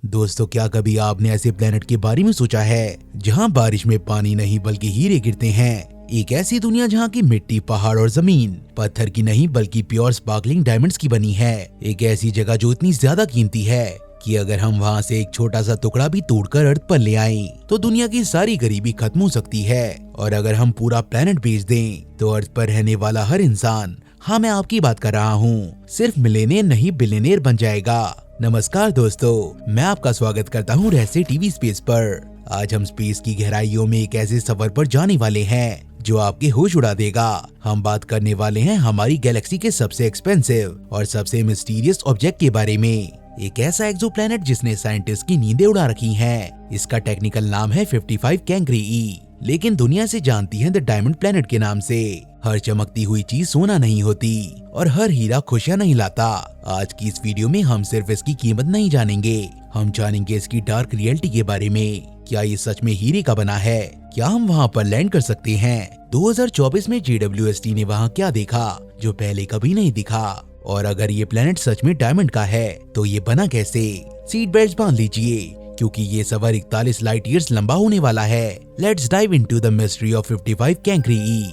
दोस्तों, क्या कभी आपने ऐसे प्लेनेट के बारे में सोचा है जहां बारिश में पानी नहीं बल्कि हीरे गिरते हैं? एक ऐसी दुनिया जहां की मिट्टी, पहाड़ और जमीन पत्थर की नहीं बल्कि प्योर स्पार्कलिंग डायमंड्स की बनी है। एक ऐसी जगह जो इतनी ज्यादा कीमती है कि अगर हम वहां से एक छोटा सा टुकड़ा भी तोड़कर अर्थ पर ले आएं, तो दुनिया की सारी गरीबी खत्म हो सकती है। और अगर हम पूरा प्लेनेट बेच दें, तो अर्थ पर रहने वाला हर इंसान, हाँ मैं आपकी बात कर रहा हूँ, सिर्फ मिलियनेयर नहीं बिलियनेयर बन जाएगा। नमस्कार दोस्तों, मैं आपका स्वागत करता हूँ रहस्य टीवी स्पेस पर। आज हम स्पेस की गहराइयों में एक ऐसे सफर पर जाने वाले हैं जो आपके होश उड़ा देगा। हम बात करने वाले हैं हमारी गैलेक्सी के सबसे एक्सपेंसिव और सबसे मिस्टीरियस ऑब्जेक्ट के बारे में। एक ऐसा एक्सोप्लैनेट जिसने साइंटिस्ट की नींदें उड़ा रखी हैं। इसका टेक्निकल नाम है 55 कैंक्री ई, लेकिन दुनिया से जानती है द डायमंड प्लेनेट के नाम से। हर चमकती हुई चीज सोना नहीं होती और हर हीरा खुशियां नहीं लाता। आज की इस वीडियो में हम सिर्फ इसकी कीमत नहीं जानेंगे, हम जानेंगे इसकी डार्क रियलिटी के बारे में। क्या ये सच में हीरे का बना है? क्या हम वहाँ पर लैंड कर सकते हैं? 2024 में JWST ने वहाँ क्या देखा जो पहले कभी नहीं दिखा? और अगर ये प्लेनेट सच में डायमंड का है तो ये बना कैसे? सीट बेल्ट बांध लीजिए क्योंकि ये सफर 41 लाइट ईयर्स लंबा होने वाला है। Let's dive into the mystery of 55 Cancri e.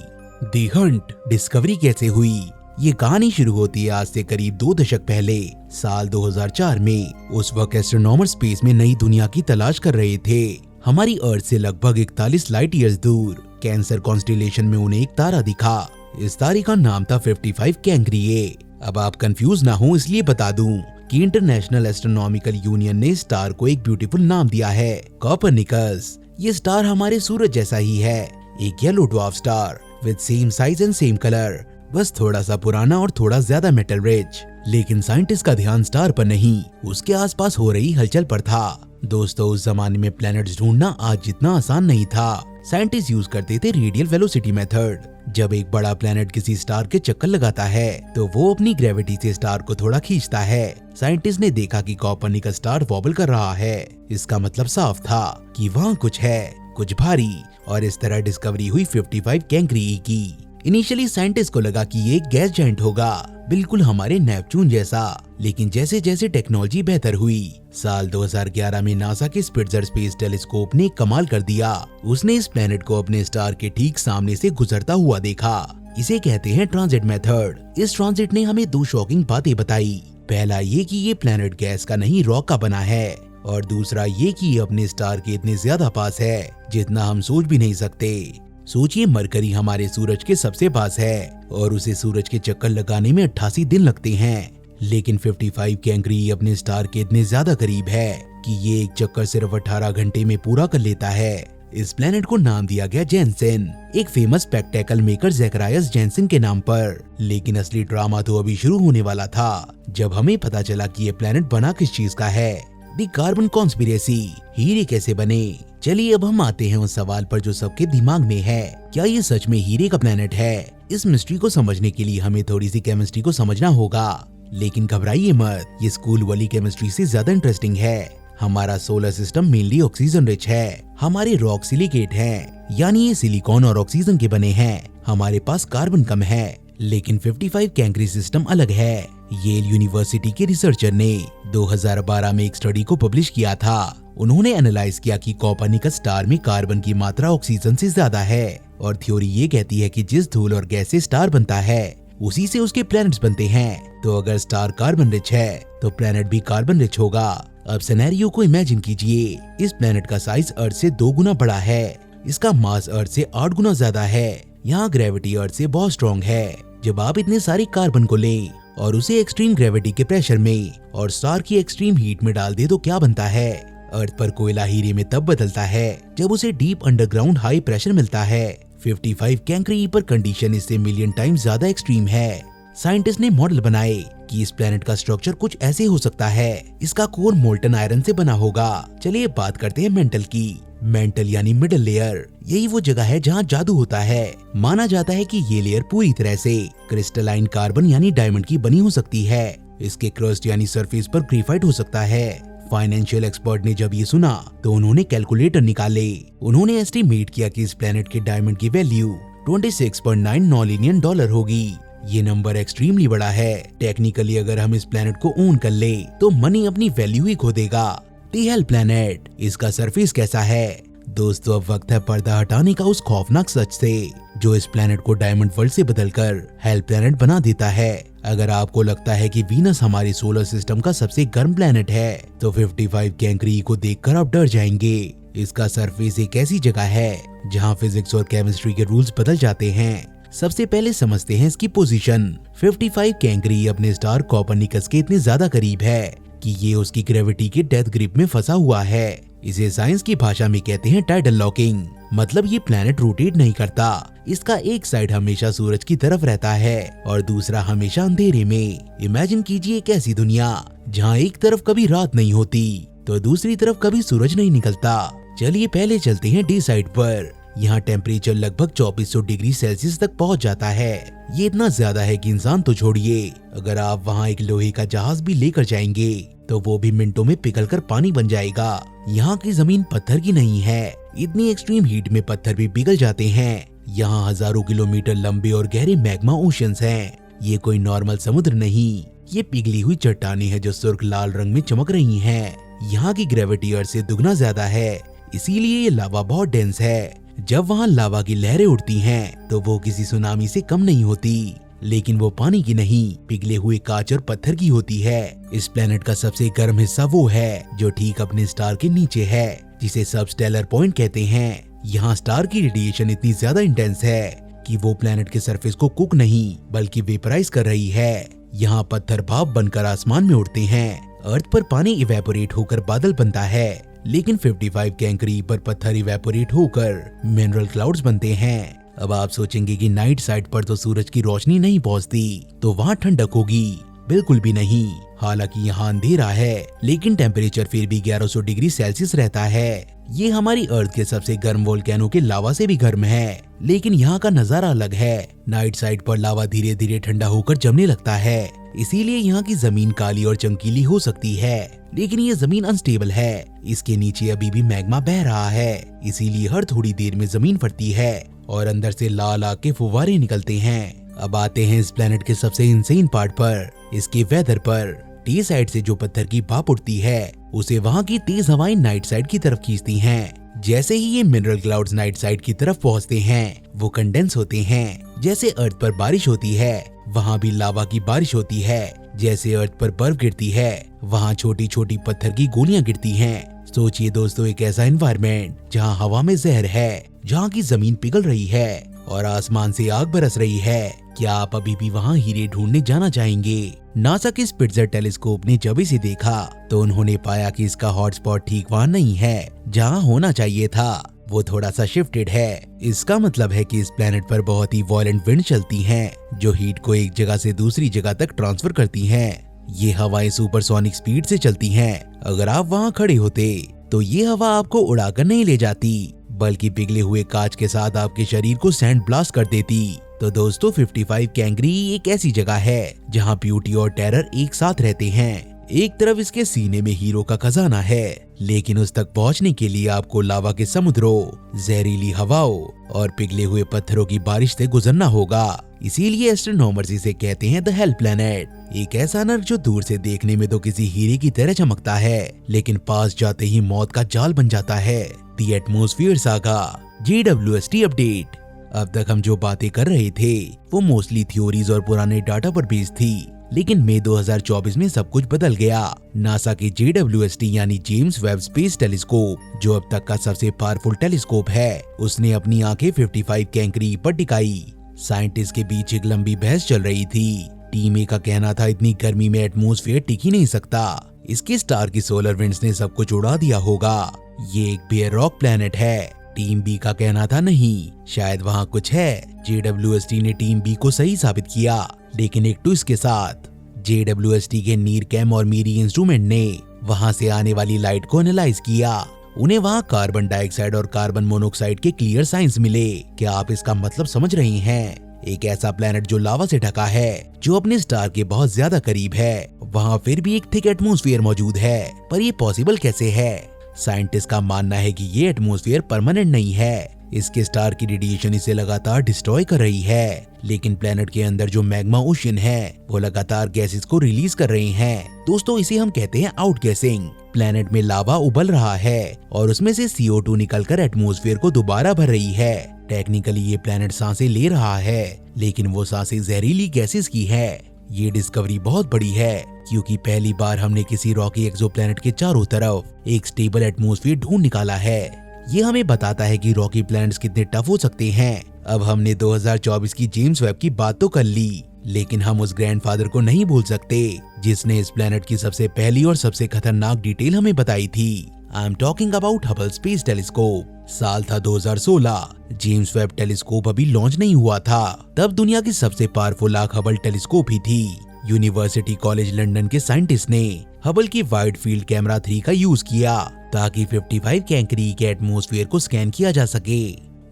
The hunt, discovery कैसे हुई? ये कहानी शुरू होती है आज से करीब 2 दशक पहले, साल 2004 में। उस वक्त एस्ट्रोनॉमर स्पेस में नई दुनिया की तलाश कर रहे थे। हमारी अर्थ से लगभग 41 लाइट ईयर्स दूर कैंसर कॉन्स्टेलेशन में उन्हें एक तारा दिखा। इस तारे का नाम था 55 कैंक्री ए। अब आप कंफ्यूज ना हो इसलिए बता दूं कि इंटरनेशनल एस्ट्रोनॉमिकल यूनियन ने स्टार को एक ब्यूटीफुल नाम दिया है, कोपरनिकस। ये स्टार हमारे सूरज जैसा ही है, एक yellow dwarf star with same size and same colour, बस थोड़ा सा पुराना और थोड़ा ज्यादा मेटल रिच। लेकिन साइंटिस्ट का ध्यान स्टार पर नहीं, उसके आसपास हो रही हलचल पर था। दोस्तों, उस जमाने में प्लैनेट्स ढूंढना आज जितना आसान नहीं था। साइंटिस्ट यूज करते थे रेडियल वेलोसिटी मेथड। जब एक बड़ा प्लैनेट किसी स्टार के चक्कर लगाता है तो वो अपनी ग्रेविटी से स्टार को थोड़ा खींचता है। साइंटिस्ट ने देखा कि कोपरनिकस स्टार वॉबल कर रहा है। इसका मतलब साफ था कि वहाँ कुछ है, कुछ भारी। और इस तरह डिस्कवरी हुई 55 कैंक्री ई की। इनिशियली साइंटिस्ट को लगा कि ये एक गैस जायंट होगा, बिल्कुल हमारे नेपच्यून जैसा। लेकिन जैसे जैसे टेक्नोलॉजी बेहतर हुई, साल 2011 में नासा के स्पिट्जर स्पेस टेलीस्कोप ने कमाल कर दिया। उसने इस प्लेनेट को अपने स्टार के ठीक सामने से गुजरता हुआ देखा। इसे कहते हैं ट्रांजिट मेथड। इस ट्रांजिट ने हमें 2 शॉकिंग बातें बताई। पहला ये कि ये प्लेनेट गैस का नहीं रॉक का बना है, और दूसरा ये कि ये अपने स्टार के इतने ज्यादा पास है जितना हम सोच भी नहीं सकते। सोचिए, मरकरी हमारे सूरज के सबसे पास है और उसे सूरज के चक्कर लगाने में 88 दिन लगते हैं। लेकिन 55 कैंक्री अपने स्टार के इतने ज्यादा करीब है कि ये एक चक्कर सिर्फ 18 घंटे में पूरा कर लेता है। इस प्लेनेट को नाम दिया गया जेनसेन, एक फेमस स्पेक्टेकल मेकर ज़ेकरायस जेनसेन के नाम पर। लेकिन असली ड्रामा तो अभी शुरू होने वाला था जब हमें पता चला कि ये प्लेनेट बना किस चीज का है। दी कार्बन कॉन्स्पिरेसी, हीरे कैसे बने? चलिए अब हम आते हैं उस सवाल पर जो सबके दिमाग में है, क्या ये सच में हीरे का प्लेनेट है? इस मिस्ट्री को समझने के लिए हमें थोड़ी सी केमिस्ट्री को समझना होगा। लेकिन घबराइए मत, ये स्कूल वाली केमिस्ट्री से ज्यादा इंटरेस्टिंग है। हमारा solar system mainly oxygen rich है। हमारे रॉक सिलिकेट हैं, यानी ये सिलिकॉन और ऑक्सीजन के बने हैं। हमारे पास कार्बन कम है। लेकिन 55 कैंक्री सिस्टम अलग है। येल यूनिवर्सिटी के रिसर्चर ने 2012 में एक स्टडी को पब्लिश किया था। उन्होंने एनालाइज किया कि कोपरनिकस स्टार में कार्बन की मात्रा ऑक्सीजन से ज्यादा है, और थ्योरी ये कहती है कि जिस धूल और गैस से स्टार बनता है उसी से उसके प्लैनेट्स बनते हैं। तो अगर स्टार कार्बन रिच है तो प्लैनेट भी कार्बन रिच होगा। अब सिनेरियो को इमेजिन कीजिए, इस प्लैनेट का साइज अर्थ से 2 गुना बड़ा है। इसका मास अर्थ से 8 गुना ज्यादा है। यहाँ ग्रेविटी अर्थ से बहुत स्ट्रॉन्ग है। जब आप इतने सारे कार्बन को लें और उसे एक्सट्रीम ग्रेविटी के प्रेशर में और स्टार की एक्सट्रीम हीट में डाल दे तो क्या बनता है? अर्थ पर कोयला हीरे में तब बदलता है जब उसे डीप अंडरग्राउंड हाई प्रेशर मिलता है। 55 कैंक्री ई पर कंडीशन इससे मिलियन टाइम ज्यादा एक्सट्रीम है। साइंटिस्ट ने मॉडल बनाए कि इस प्लेनेट का स्ट्रक्चर कुछ ऐसे हो सकता है। इसका कोर मोल्टन आयरन से बना होगा। चलिए बात करते हैं मेंटल की। मेंटल यानी मिडल लेयर, यही वो जगह है जहाँ जादू होता है। माना जाता है कि ये लेयर पूरी तरह से क्रिस्टलाइन कार्बन यानी डायमंड की बनी हो सकती है। इसके क्रस्ट यानी सरफेस पर ग्रेफाइट हो सकता है। फाइनेंशियल एक्सपर्ट ने जब ये सुना तो उन्होंने कैलकुलेटर निकाले। उन्होंने एस्टिमेट किया कि इस प्लेनेट के डायमंड की वैल्यू 26.9 नॉन डॉलर होगी। ये नंबर एक्सट्रीमली बड़ा है। टेक्निकली अगर हम इस प्लेनेट को ओन कर ले तो मनी अपनी वैल्यू ही खो देगा। दी हेल प्लैनेट। इसका सरफेस कैसा है? दोस्तों अब वक्त है पर्दा हटाने का उस खौफनाक सच से जो इस प्लेनेट को डायमंड वर्ल्ड से बदलकर हेल प्लेनेट बना देता है। अगर आपको लगता है कि वीनस हमारे सोलर सिस्टम का सबसे गर्म प्लेनेट है तो 55 कैंकरी को देखकर आप डर जाएंगे। इसका सरफेस एक ऐसी जगह है जहां फिजिक्स और केमिस्ट्री के रूल्स बदल जाते हैं। सबसे पहले समझते हैं इसकी पोजीशन। 55 कैंकरी अपने स्टार कोपरनिकस के इतने ज्यादा करीब है कि ये उसकी ग्रेविटी के डेथ ग्रिप में फंसा हुआ है। इसे साइंस की भाषा में कहते हैं टाइडल लॉकिंग। मतलब ये प्लैनेट रोटेट नहीं करता। इसका एक साइड हमेशा सूरज की तरफ रहता है और दूसरा हमेशा अंधेरे में। इमेजिन कीजिए एक ऐसी दुनिया जहाँ एक तरफ कभी रात नहीं होती तो दूसरी तरफ कभी सूरज नहीं निकलता। चलिए पहले चलते हैं डी साइड पर। यहाँ टेम्परेचर लगभग 2400 डिग्री सेल्सियस तक पहुँच जाता है। ये इतना ज्यादा है कि इंसान तो छोड़िए, अगर आप वहाँ एक लोहे का जहाज भी लेकर जाएंगे तो वो भी मिनटों में पिघलकर पानी बन जाएगा। यहाँ की जमीन पत्थर की नहीं है। इतनी एक्सट्रीम हीट में पत्थर भी पिघल जाते हैं। यहाँ हजारों किलोमीटर लंबे और गहरे मैग्मा ओशंस हैं। ये कोई नॉर्मल समुद्र नहीं, ये पिघली हुई चट्टानें हैं जो सुर्ख लाल रंग में चमक रही हैं। यहाँ की ग्रेविटी अर्थ से दुगना ज्यादा है, इसीलिए ये लावा बहुत डेंस है। जब वहाँ लावा की लहरें उठती हैं तो वो किसी सुनामी से कम नहीं होती, लेकिन वो पानी की नहीं, पिघले हुए कांच और पत्थर की होती है। इस प्लेनेट का सबसे गर्म हिस्सा वो है जो ठीक अपने स्टार के नीचे है, जिसे सबस्टेलर पॉइंट कहते हैं। यहाँ स्टार की रेडिएशन इतनी ज्यादा इंटेंस है कि वो प्लेनेट के सरफेस को कुक नहीं बल्कि वेपराइज कर रही है। यहाँ पत्थर भाप बनकर आसमान में उड़ते हैं। अर्थ पर पानी इवेपोरेट होकर बादल बनता है, लेकिन 55 कैंकरी पर पत्थर इवेपोरेट होकर मिनरल क्लाउड्स बनते हैं। अब आप सोचेंगे कि नाइट साइड पर तो सूरज की रोशनी नहीं पहुंचती तो वहाँ ठंडक होगी। बिल्कुल भी नहीं। हालांकि यहाँ अंधेरा है लेकिन टेम्परेचर फिर भी 1100 डिग्री सेल्सियस रहता है। ये हमारी अर्थ के सबसे गर्म वोल्केनो के लावा से भी गर्म है, लेकिन यहाँ का नजारा अलग है। नाइट साइड पर लावा धीरे धीरे ठंडा होकर जमने लगता है, इसीलिए यहाँ की जमीन काली और चमकीली हो सकती है। लेकिन ये जमीन अनस्टेबल है, इसके नीचे अभी भी मैग्मा बह रहा है, इसीलिए हर थोड़ी देर में जमीन फटती है और अंदर से लाल आग के फुव्वारे निकलते हैं। अब आते हैं इस प्लेनेट के सबसे इंसेन पार्ट पर, इसके वेदर पर। टी साइड से जो पत्थर की भाप उठती है उसे वहाँ की तेज हवाएं नाइट साइड की तरफ खींचती हैं। जैसे ही ये मिनरल क्लाउड्स नाइट साइड की तरफ पहुँचते हैं वो कंडेंस होते हैं। जैसे अर्थ पर बारिश होती है वहाँ भी लावा की बारिश होती है। जैसे अर्थ पर बर्फ गिरती है वहाँ छोटी छोटी पत्थर की गोलियां गिरती हैं। सोचिए दोस्तों, एक ऐसा एनवायरनमेंट जहाँ हवा में जहर है, जहाँ की जमीन पिघल रही है और आसमान से आग बरस रही है। क्या आप अभी भी वहाँ हीरे ढूंढने जाना चाहेंगे? नासा के स्पिट्जर टेलीस्कोप ने जब इसे देखा तो उन्होंने पाया कि इसका हॉटस्पॉट ठीक वहाँ नहीं है जहाँ होना चाहिए था, वो थोड़ा सा शिफ्टेड है। इसका मतलब है कि इस प्लेनेट पर बहुत ही वायलेंट विंड चलती हैं, जो हीट को एक जगह से दूसरी जगह तक ट्रांसफर करती हैं। ये हवाएं सुपरसोनिक स्पीड से चलती हैं। अगर आप वहाँ खड़े होते तो ये हवा आपको उड़ाकर नहीं ले जाती, बल्कि पिघले हुए कांच के साथ आपके शरीर को सैंड ब्लास्ट कर देती। तो दोस्तों 55 कैंकरी एक ऐसी जगह है जहाँ ब्यूटी और टेरर एक साथ रहते हैं। एक तरफ इसके सीने में हीरो का खजाना है, लेकिन उस तक पहुँचने के लिए आपको लावा के समुद्रों, जहरीली हवाओं और पिघले हुए पत्थरों की बारिश से गुजरना होगा। इसीलिए एस्ट्रोनॉमर्स इसे कहते हैं द हेल प्लेनेट। एक ऐसा नर्क जो दूर से देखने में तो किसी हीरे की तरह चमकता है, लेकिन पास जाते ही मौत का जाल बन जाता है। The atmosphere saga JWST update. अब तक हम जो बातें कर रहे थे वो मोस्टली थ्योरीज और पुराने डाटा पर बेस्ड थी, लेकिन मई 2024 में सब कुछ बदल गया। नासा के JWST यानी जेम्स वेब स्पेस टेलीस्कोप, जो अब तक का सबसे पावरफुल टेलीस्कोप है, उसने अपनी आंखें 55 कैंकरी पर टिकाई। साइंटिस्ट के बीच एक लंबी बहस चल रही थी। टीम ए का कहना था इतनी गर्मी में एटमॉस्फेयर टिक ही नहीं सकता, इसके स्टार की सोलर विंड्स ने सब कुछ उड़ा दिया होगा, ये एक बेयर रॉक प्लेनेट है। टीम बी का कहना था नहीं, शायद वहाँ कुछ है। JWST ने टीम बी को सही साबित किया, लेकिन एक ट्विस्ट के साथ। JWST के नीरकैम और मीरी इंस्ट्रूमेंट ने वहाँ से आने वाली लाइट को एनालाइज किया। उन्हें वहाँ कार्बन डाइऑक्साइड और कार्बन मोनोऑक्साइड के क्लियर साइंस मिले। क्या आप इसका मतलब समझ रहे हैं? एक ऐसा प्लेनेट जो लावा से ढका है, जो अपने स्टार के बहुत ज्यादा करीब है, वहाँ फिर भी एक थिक एटमॉस्फेयर मौजूद है। पर ये पॉसिबल कैसे है? साइंटिस्ट का मानना है कि ये एटमॉस्फेयर परमानेंट नहीं है, इसके स्टार की रेडिएशन इसे लगातार डिस्ट्रॉय कर रही है, लेकिन प्लेनेट के अंदर जो मैग्मा ओशन है वो लगातार गैसेस को रिलीज कर रहे हैं। दोस्तों इसे हम कहते हैं आउटगैसिंग। प्लेनेट में लावा उबल रहा है और उसमें से CO2 निकलकर एटमॉस्फेयर को दोबारा भर रही है। टेक्निकली ये प्लेनेट सांसें ले रहा है, लेकिन वो सांसें जहरीली गैसेस की है। ये डिस्कवरी बहुत बड़ी है क्योंकि पहली बार हमने किसी रॉकी एक्सोप्लैनेट के चारों तरफ एक स्टेबल एटमॉस्फेयर ढूंढ निकाला है। ये हमें बताता है कि रॉकी प्लैनेट्स कितने टफ हो सकते हैं। अब हमने 2024 की जेम्स वेब की बात तो कर ली, लेकिन हम उस ग्रैंडफादर को नहीं भूल सकते जिसने इस प्लैनेट की सबसे पहली और सबसे खतरनाक डिटेल हमें बताई थी। I am talking about Hubble space telescope. साल था 2016। जेम्स वेब टेलीस्कोप अभी लॉन्च नहीं हुआ था। तब दुनिया की सबसे पावरफुल आंख हबल टेलीस्कोप ही थी। यूनिवर्सिटी कॉलेज लंदन के साइंटिस्ट ने हबल की वाइड फील्ड कैमरा 3 का यूज किया ताकि 55 कैंकरी के एटमॉस्फेयर को स्कैन किया जा सके।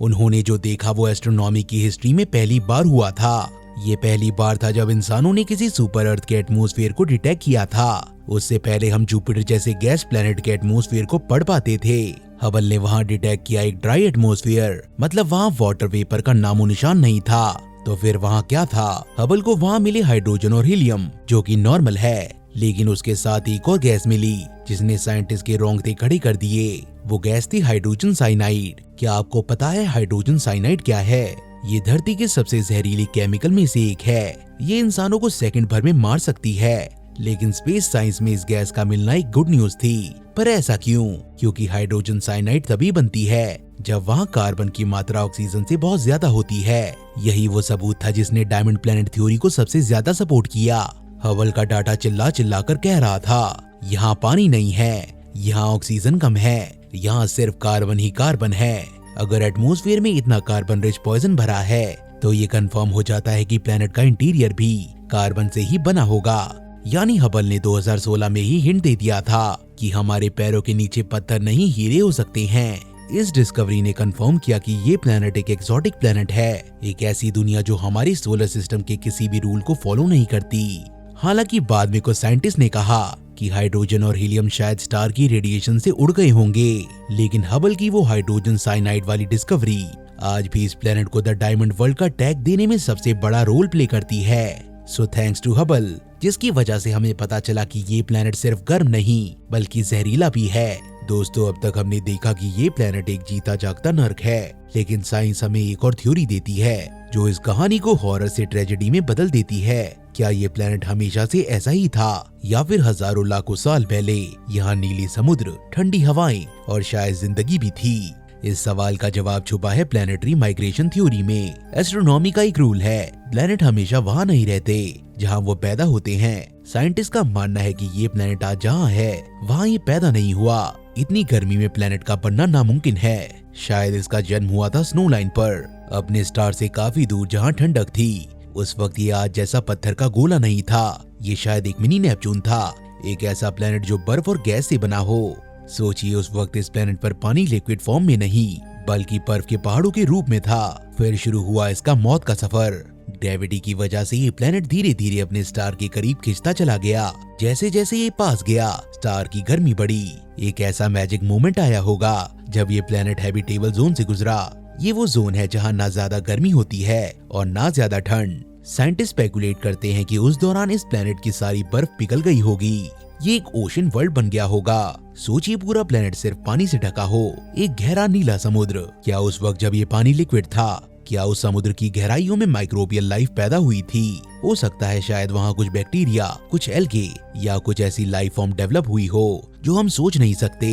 उन्होंने जो देखा वो एस्ट्रोनॉमी की हिस्ट्री में पहली बार हुआ था। ये पहली बार था जब इंसानों ने किसी सुपर अर्थ के एटमॉस्फेयर को डिटेक्ट किया था। उससे पहले हम जुपिटर जैसे गैस प्लैनेट के एटमॉस्फेयर को पढ़ पाते थे। हबल ने वहाँ डिटेक्ट किया एक ड्राई एटमॉस्फेयर, मतलब वहाँ वाटर वेपर का नामो निशान नहीं था। तो फिर वहाँ क्या था? हबल को वहाँ मिले हाइड्रोजन और हीलियम, जो कि नॉर्मल है, लेकिन उसके साथ एक और गैस मिली जिसने साइंटिस्ट के रोंगटे खड़े कर दिए। वो गैस थी हाइड्रोजन साइनाइड। क्या आपको पता है हाइड्रोजन साइनाइड क्या है? ये धरती के सबसे जहरीली केमिकल में से एक है। ये इंसानों को सेकंड भर में मार सकती है, लेकिन स्पेस साइंस में इस गैस का मिलना एक गुड न्यूज थी। पर ऐसा क्यों? क्योंकि हाइड्रोजन साइनाइड तभी बनती है जब वहाँ कार्बन की मात्रा ऑक्सीजन से बहुत ज्यादा होती है। यही वो सबूत था जिसने डायमंड प्लैनेट थ्योरी को सबसे ज्यादा सपोर्ट किया। हबल का डाटा चिल्ला चिल्ला कर कह रहा था, यहाँ पानी नहीं है, यहाँ ऑक्सीजन कम है, यहाँ सिर्फ कार्बन ही कार्बन है। अगर एटमॉस्फेयर में इतना कार्बन रिच पॉइजन भरा है तो ये कंफर्म हो जाता है कि प्लैनेट का इंटीरियर भी कार्बन से ही बना होगा। यानी हबल ने 2016 में ही हिंट दे दिया था कि हमारे पैरों के नीचे पत्थर नहीं हीरे हो सकते हैं। इस डिस्कवरी ने कंफर्म किया कि ये प्लैनेट एक एक्सोटिक प्लैनेट है, एक ऐसी दुनिया जो हमारे सोलर सिस्टम के किसी भी रूल को फॉलो नहीं करती। हालांकि बाद में कुछ साइंटिस्ट ने कहा कि हाइड्रोजन और हीलियम शायद स्टार की रेडिएशन से उड़ गए होंगे, लेकिन हबल की वो हाइड्रोजन साइनाइड वाली डिस्कवरी आज भी इस प्लैनेट को द डायमंड वर्ल्ड का टैग देने में सबसे बड़ा रोल प्ले करती है। सो थैंक्स टू हबल, जिसकी वजह से हमें पता चला कि ये प्लैनेट सिर्फ गर्म नहीं बल्कि जहरीला भी है। दोस्तों, अब तक हमने देखा कि ये प्लैनेट एक जीता जागता नर्क है, लेकिन साइंस हमें एक और थ्योरी देती है जो इस कहानी को हॉरर से ट्रेजेडी में बदल देती है। क्या ये प्लैनेट हमेशा से ऐसा ही था, या फिर हजारों लाखों साल पहले यहाँ नीली समुद्र, ठंडी हवाएं और शायद जिंदगी भी थी? इस सवाल का जवाब छुपा है प्लैनेटरी माइग्रेशन थ्योरी में। एस्ट्रोनॉमी का एक रूल है, प्लैनेट हमेशा वहाँ नहीं रहते जहाँ वो पैदा होते हैं। साइंटिस्ट का मानना है कि ये प्लैनेट आज जहाँ है वहाँ ये पैदा नहीं हुआ। इतनी गर्मी में प्लैनेट का बनना नामुमकिन है। शायद इसका जन्म हुआ था स्नो लाइन पर, अपने स्टार से काफी दूर जहाँ ठंडक थी। उस वक्त ये आज जैसा पत्थर का गोला नहीं था, ये शायद एक मिनी नेपच्यून था, एक ऐसा प्लैनेट जो बर्फ और गैस से बना हो। सोचिए, उस वक्त इस प्लैनेट पर पानी लिक्विड फॉर्म में नहीं बल्कि बर्फ के पहाड़ों के रूप में था। फिर शुरू हुआ इसका मौत का सफर। ग्रेविटी की वजह से ये प्लैनेट धीरे धीरे अपने स्टार के करीब खिंचता चला गया। जैसे जैसे ये पास गया, स्टार की गर्मी बढ़ी। एक ऐसा मैजिक मोमेंट आया होगा जब ये प्लैनेट हैबिटेबल जोन से गुजरा। ये वो जोन है जहाँ ना ज्यादा गर्मी होती है और ना ज्यादा ठंड। साइंटिस्ट स्पेकुलेट करते हैं कि उस दौरान इस प्लैनेट की सारी बर्फ पिघल गई होगी। ये एक ओशन वर्ल्ड बन गया होगा। सोचिए, पूरा प्लैनेट सिर्फ पानी से ढका हो, एक गहरा नीला समुद्र। क्या उस वक्त जब ये पानी लिक्विड था, क्या उस समुद्र की गहराइयों में माइक्रोबियल लाइफ पैदा हुई थी? हो सकता है शायद वहाँ कुछ बैक्टीरिया, कुछ एल्गे या कुछ ऐसी लाइफ फॉर्म डेवलप हुई हो जो हम सोच नहीं सकते।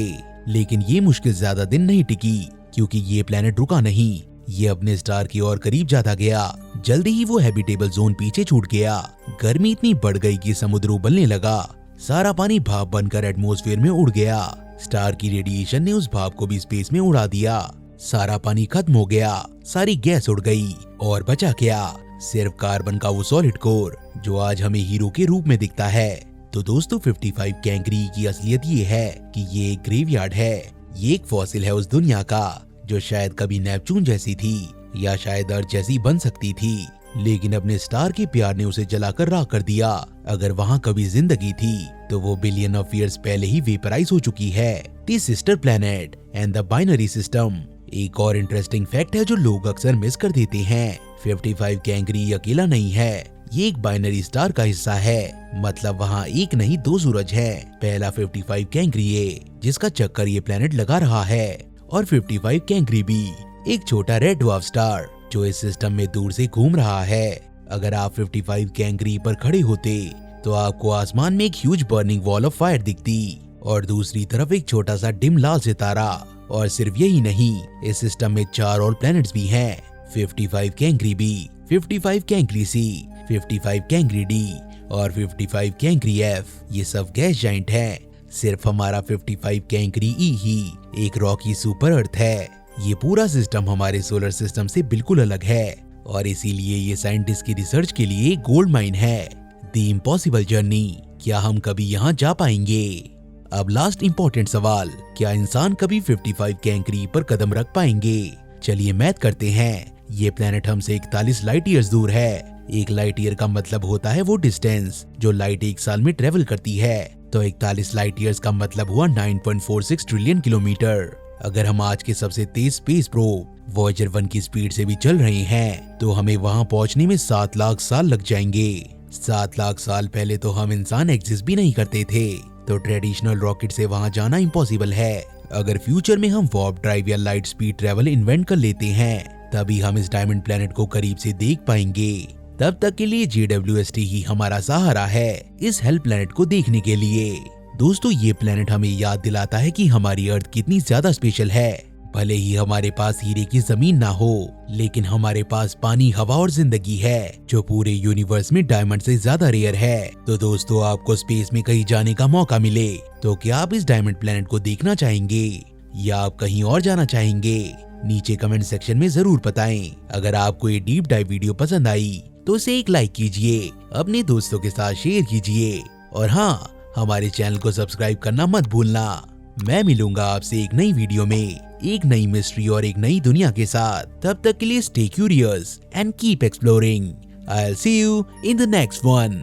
लेकिन ये मुश्किल ज्यादा दिन नहीं टिकी, क्योंकि ये प्लैनेट रुका नहीं, ये अपने स्टार की ओर करीब जाता गया। जल्दी ही वो हैबिटेबल जोन पीछे छूट गया। गर्मी इतनी बढ़ गई कि समुद्र उबलने लगा। सारा पानी भाप बनकर एटमॉस्फेयर में उड़ गया। स्टार की रेडिएशन ने उस भाप को भी स्पेस में उड़ा दिया। सारा पानी खत्म हो गया, सारी गैस उड़ गई और बचा क्या? सिर्फ कार्बन का वो सॉलिड कोर जो आज हमें हीरो के रूप में दिखता है। तो दोस्तों, 55 कैंकरी की असलियत ये है कि ये एक ग्रेवयार्ड है। ये एक फॉसिल है उस दुनिया का जो शायद कभी नेपच्यून जैसी थी या शायद अर्थ जैसी बन सकती थी, लेकिन अपने स्टार के प्यार ने उसे जलाकर राख कर दिया। अगर वहाँ कभी जिंदगी थी तो वो बिलियन ऑफ ईयर्स पहले ही वेपराइज हो चुकी है। The sister planet and the binary system. एक और इंटरेस्टिंग फैक्ट है जो लोग अक्सर मिस कर देते हैं। 55 कैंगरी अकेला नहीं है, ये एक बाइनरी स्टार का हिस्सा है। मतलब वहाँ एक नहीं दो सूरज हैं। पहला 55 कैंगरी ए जिसका चक्कर ये प्लेनेट लगा रहा है, और 55 कैंगरी बी एक छोटा रेड ड्वार्फ स्टार जो इस सिस्टम में दूर से घूम रहा है। अगर आप 55 कैंगरी पर खड़े होते तो आपको आसमान में एक huge burning wall of fire दिखती और दूसरी तरफ एक छोटा सा डिम लाल सितारा। और सिर्फ यही नहीं, इस सिस्टम में 4 और प्लैनेट्स भी हैं। 55 कैंगरी बी, 55 कैंगरी सी, 55 कैंगरी डी और 55 कैंगरी एफ। ये सब गैस जाइंट हैं। सिर्फ हमारा 55 कैंगरी ई ही एक रॉकी सुपर अर्थ है। ये पूरा सिस्टम हमारे सोलर सिस्टम से बिल्कुल अलग है और इसीलिए ये साइंटिस्ट की रिसर्च के लिए गोल्ड माइन है। द इम्पॉसिबल जर्नी, क्या हम कभी यहाँ जा पाएंगे? अब लास्ट इम्पोर्टेंट सवाल, क्या इंसान कभी 55 कैंगरी पर कदम रख पाएंगे? चलिए मैथ करते हैं। ये प्लेनेट हमसे 41 लाइट ईयर्स दूर है। एक लाइट ईयर का मतलब होता है वो डिस्टेंस जो लाइट एक साल में ट्रेवल करती है। तो 41 लाइट ईयर्स का मतलब हुआ 9.46 ट्रिलियन किलोमीटर। अगर हम आज के सबसे तेज स्पेस प्रोब वॉयेजर 1 की स्पीड से भी चल रहे हैं तो हमें वहां पहुंचने में 7 लाख साल लग जाएंगे। 7 लाख साल पहले तो हम इंसान एग्जिस्ट भी नहीं करते थे, तो ट्रेडिशनल रॉकेट से वहां जाना इम्पॉसिबल है। अगर फ्यूचर में हम वार्प ड्राइव या लाइट स्पीड ट्रेवल इन्वेंट कर लेते हैं तभी हम इस डायमंड प्लेनेट को करीब से देख पाएंगे। तब तक के लिए JWST ही हमारा सहारा है इस हेल प्लेनेट को देखने के लिए। दोस्तों, ये प्लेनेट हमें याद दिलाता है कि हमारी अर्थ कितनी ज्यादा स्पेशल है। भले ही हमारे पास हीरे की जमीन ना हो, लेकिन हमारे पास पानी, हवा और जिंदगी है जो पूरे यूनिवर्स में डायमंड से ज्यादा रेयर है। तो दोस्तों, आपको स्पेस में कहीं जाने का मौका मिले तो क्या आप इस डायमंड प्लेनेट को देखना चाहेंगे या आप कहीं और जाना चाहेंगे? नीचे कमेंट सेक्शन में जरूर बताएं। अगर आपको ये डीप डाइव वीडियो पसंद आई तो इसे एक लाइक कीजिए, अपने दोस्तों के साथ शेयर कीजिए और हाँ, हमारे चैनल को सब्सक्राइब करना मत भूलना। मैं मिलूंगा आपसे एक नई वीडियो में एक नई मिस्ट्री और एक नई दुनिया के साथ। तब तक के लिए stay curious and keep exploring. I will see you in the next one.